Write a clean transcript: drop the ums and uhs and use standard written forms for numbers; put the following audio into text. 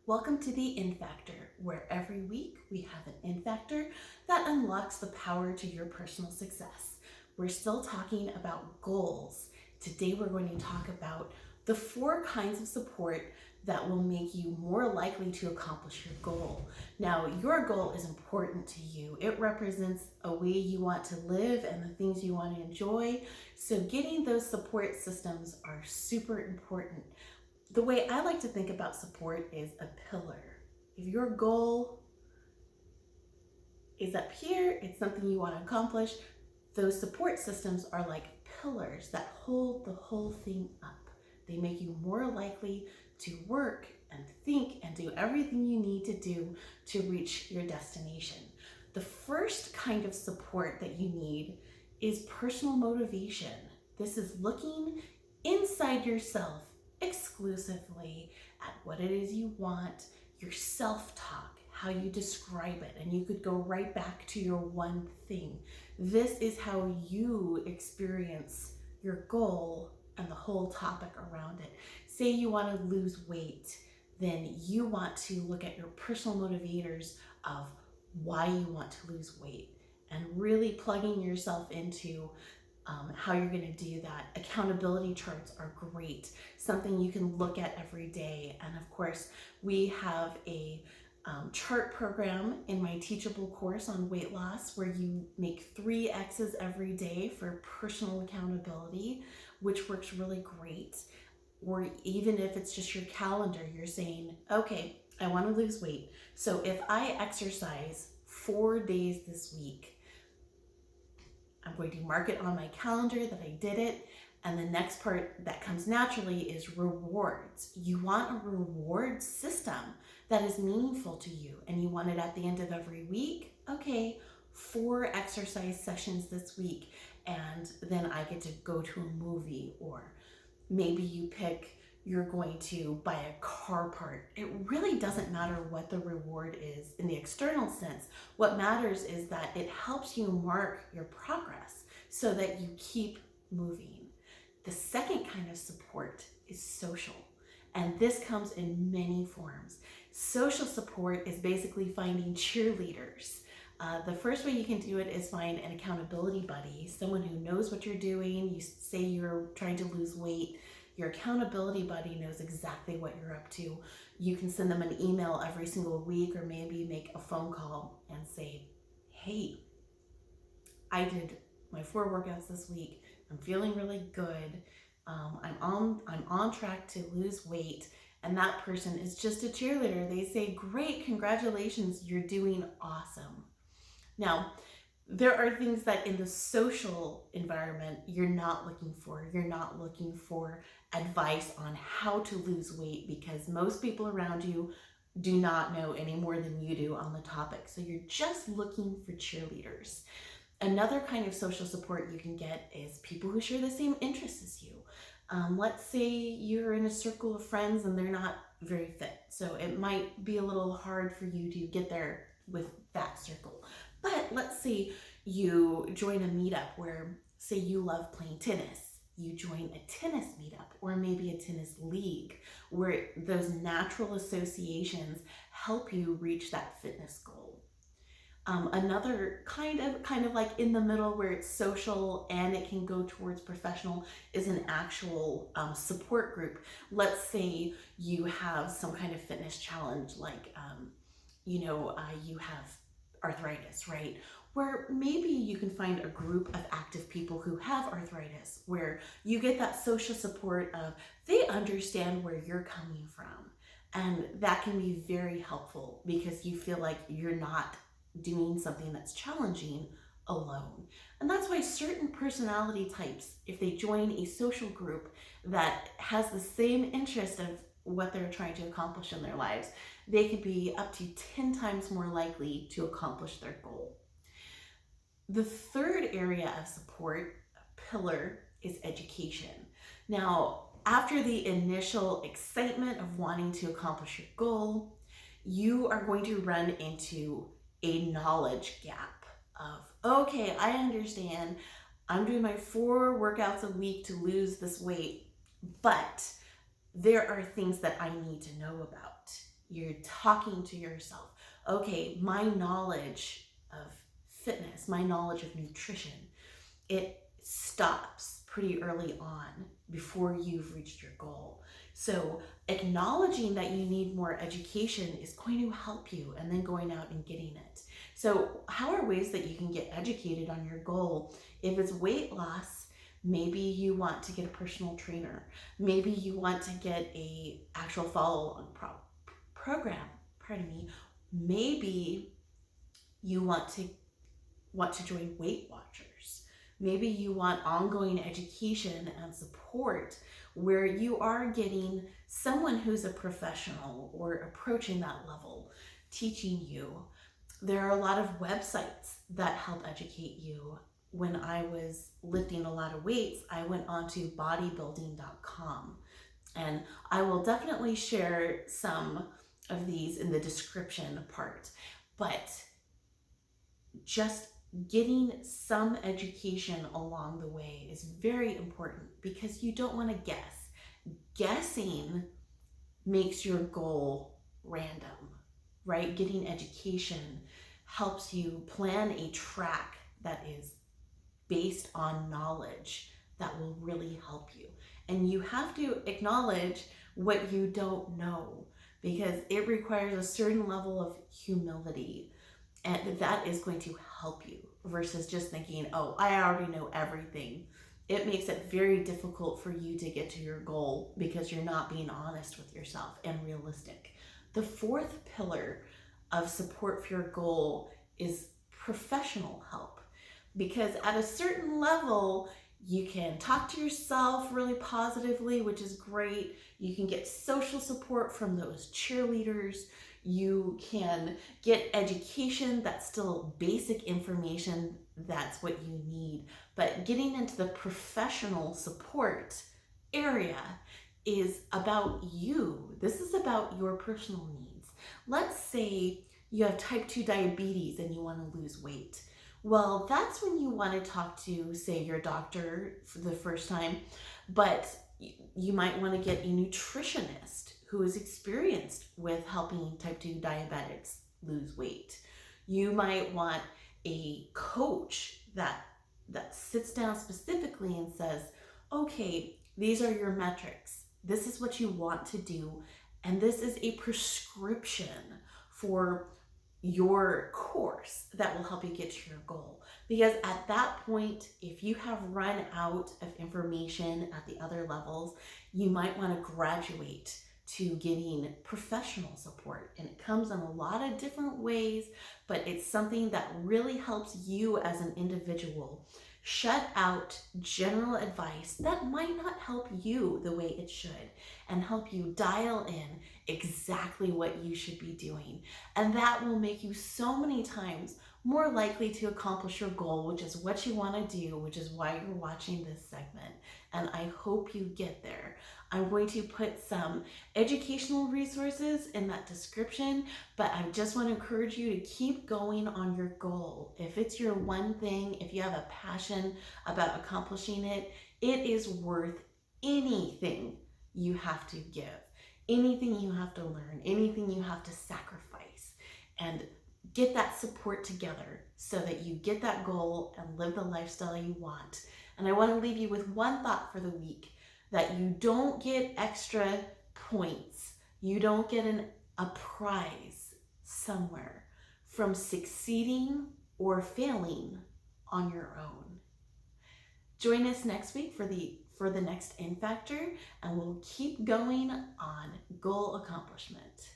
Welcome to the NFactor, where every week we have an NFactor that unlocks the power to your personal success. We're still talking about goals. Today we're going to talk about the 4 kinds of support that will make you more likely to accomplish your goal. Now, your goal is important to you. It represents a way you want to live and the things you want to enjoy. So getting those support systems are super important. The way I like to think about support is a pillar. If your goal is up here, it's something you want to accomplish, those support systems are like pillars that hold the whole thing up. They make you more likely to work and think and do everything you need to do to reach your destination. The first kind of support that you need is personal motivation. This is looking inside yourself exclusively at what it is you want, your self-talk, how you describe it, and you could go right back to your one thing. This is how you experience your goal and the whole topic around it. Say you want to lose weight, then you want to look at your personal motivators of why you want to lose weight and really plugging yourself into how you're going to do that. Accountability charts are great, something you can look at every day. And of course, we have a chart program in my teachable course on weight loss where you make 3 X's every day for personal accountability, which works really great. Or even if it's just your calendar, you're saying, okay, I want to lose weight. So if I exercise 4 days this week, I'm going to mark it on my calendar that I did it. And the next part that comes naturally is rewards. You want a reward system that is meaningful to you, and you want it at the end of every week. Okay, 4 exercise sessions this week, and then I get to go to a movie, or maybe you pick you're going to buy a car part. It really doesn't matter what the reward is in the external sense. What matters is that it helps you mark your progress so that you keep moving. The second kind of support is social, and this comes in many forms. Social support is basically finding cheerleaders. The first way you can do it is find an accountability buddy, someone who knows what you're doing. You say you're trying to lose weight. Your accountability buddy knows exactly what you're up to. You can send them an email every single week, or maybe make a phone call and say, hey, I did my 4 workouts this week. I'm feeling really good. I'm on track to lose weight. And that person is just a cheerleader. They say, great, congratulations, you're doing awesome. Now, there are things that in the social environment you're not looking for. You're not looking for advice on how to lose weight because most people around you do not know any more than you do on the topic. So you're just looking for cheerleaders. Another kind of social support you can get is people who share the same interests as you. Let's say you're in a circle of friends and they're not very fit. So it might be a little hard for you to get there with that circle. But let's say you join a meetup where, say you love playing tennis. You join a tennis meetup or maybe a tennis league where those natural associations help you reach that fitness goal. Another kind of like in the middle where it's social and it can go towards professional is an actual support group. Let's say you have some kind of fitness challenge, like you have arthritis, right? Where maybe you can find a group of active people who have arthritis, where you get that social support of they understand where you're coming from. And that can be very helpful because you feel like you're not doing something that's challenging alone. And that's why certain personality types, if they join a social group that has the same interest of what they're trying to accomplish in their lives, they could be up to 10 times more likely to accomplish their goal. The third area of support, pillar, is education. Now, after the initial excitement of wanting to accomplish your goal, you are going to run into a knowledge gap of, okay, I understand I'm doing my 4 workouts a week to lose this weight, but there are things that I need to know about. You're talking to yourself. Okay, my knowledge of fitness, my knowledge of nutrition, it stops pretty early on before you've reached your goal. So acknowledging that you need more education is going to help you, and then going out and getting it. So how are ways that you can get educated on your goal? If it's weight loss, maybe you want to get a personal trainer. Maybe you want to get a actual follow-along program. Pardon me. Maybe you want to join Weight Watchers. Maybe you want ongoing education and support where you are getting someone who's a professional or approaching that level teaching you. There are a lot of websites that help educate you. When I was lifting a lot of weights, I went onto bodybuilding.com, and I will definitely share some of these in the description part. But just getting some education along the way is very important, because you don't want to guess. Guessing makes your goal random, right? Getting education helps you plan a track that is based on knowledge that will really help you. And you have to acknowledge what you don't know, because it requires a certain level of humility, and that is going to help you versus just thinking, oh, I already know everything. It makes it very difficult for you to get to your goal because you're not being honest with yourself and realistic. The fourth pillar of support for your goal is professional help, because at a certain level, you can talk to yourself really positively, which is great. You can get social support from those cheerleaders. You can get education that's still basic information. That's what you need. But getting into the professional support area is about you. This is about your personal needs. Let's say you have type 2 diabetes and you want to lose weight. Well, that's when you want to talk to, say, your doctor for the first time, but you might want to get a nutritionist who is experienced with helping type 2 diabetics lose weight. You might want a coach that sits down specifically and says, okay, these are your metrics. This is what you want to do, and this is a prescription for your course that will help you get to your goal. Because at that point, if you have run out of information at the other levels, you might want to graduate to getting professional support. And it comes in a lot of different ways, but it's something that really helps you as an individual shut out general advice that might not help you the way it should, and help you dial in exactly what you should be doing. And that will make you so many times more likely to accomplish your goal, which is what you want to do, which is why you're watching this segment. And I hope you get there. I'm going to put some educational resources in that description, but I just want to encourage you to keep going on your goal. If it's your one thing, if you have a passion about accomplishing it, it is worth anything you have to give, anything you have to learn, anything you have to sacrifice, and get that support together so that you get that goal and live the lifestyle you want. And I want to leave you with one thought for the week, that you don't get extra points. You don't get a prize somewhere from succeeding or failing on your own. Join us next week for the next NFactor, and we'll keep going on goal accomplishment.